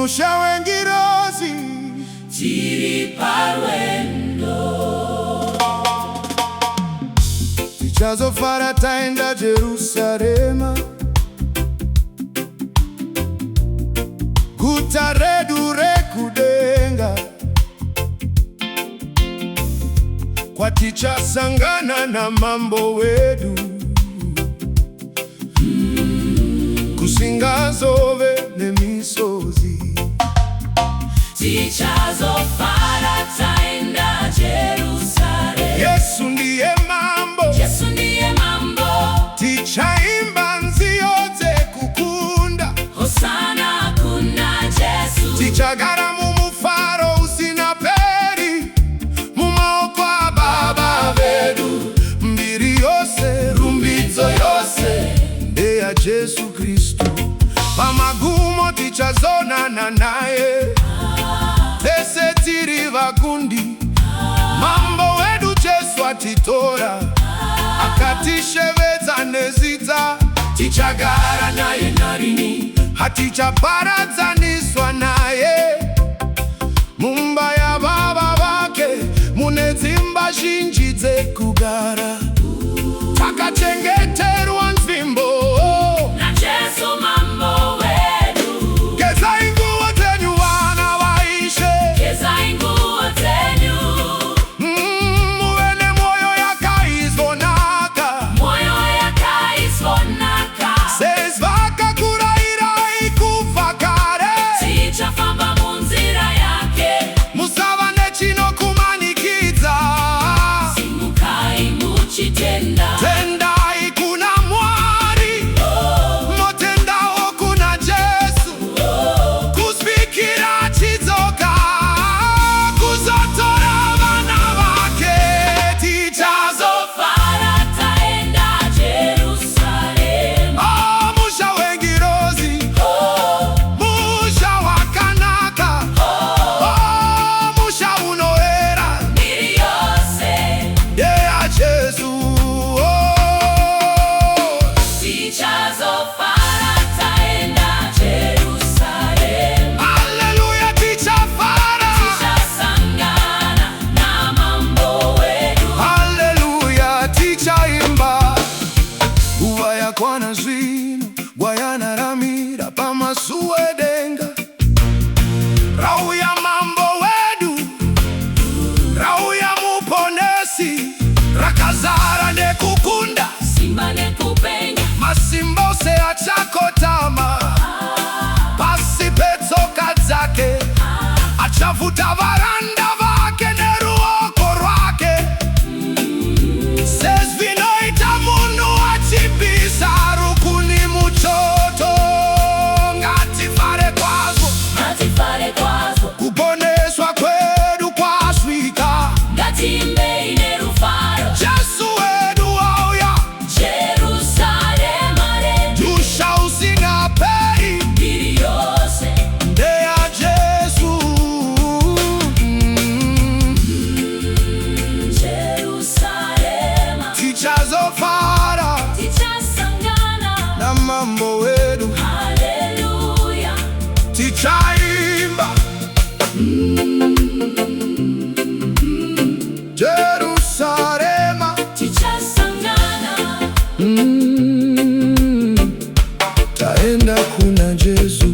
mushawengirozi tiri parwendo. tichazofara taenda Jerusalema, guta redu rekudenga, kwatichasangana na mambo wedu, kusingazove nemisozi. Tichazofara taenda Jerusalema, Yesu ndiye mambo, Yesu ndiye mambo. tichaimba nzi yote kukunda, Hosana kuna Yesu. tichagara mumufaro usina peri, mumaoko a Baba vedu, mbiri yose rumbidzo yose ndeya Jesu Kristu. Pamagumo tichazonana naye, tese tiri vakundi, mambo wedu Jesu atitora, akatishevedza nezita. Tichagara naye narini, hatichaparadzaniswa naye. Mumba ya Baba vake mune dzimba zhinji dzekugara, takachengeterwa nzvimbo Na Yesu mambo wedu. gezai nguo dzenyu vana vaishe, Gezai nguo zenyu. muve nemwoyo yakaisvonaka, Moyo yakaisvonaka. sezvakakurayirai kubva kare. Tichafamba munzira yake. Musava nechinokumanikidza, Simukai muchitenda. tendai kuna Mwari, motendawo kuna Jesu, kusvikira chidzoka kuzotora vana vake. Tichazofara taenda Jerusalema. Musha wengirozi, musha wakanaka, musha unoera Mbiri yose. ndeya Jesu. Tichazofara taenda Jerusalema. Haleluya, tichafara. Tichasangana na mambo wedu. Haleluya, tichaimba uva yakwana zvino gwayanaramira pamasuwedenga. Rauya mambo wedu, rauya muponesi, rakazara nekukunda, Simba nekupenya. masimba ose achakotama pasi petsoka dzake, achavuta varanda vake neruoko rwake, sezvinoita munhu achibvisa rukuni muchoto. Ngatifare kwazvo, Ngatifare kwazvo. kuponeswa kwedu kwasvika. Ngatiimbei nerufaro. Jesu wedu auya, Jerusalema redu. dusha usingaperi Mbiri yose. ndeya Jesu. Jerusalema. Tichazofara Tichasangana. na mambo wedu, Haleluya. tichaimba Jerusalema. Tichasangana. Taenda kuna Jesu.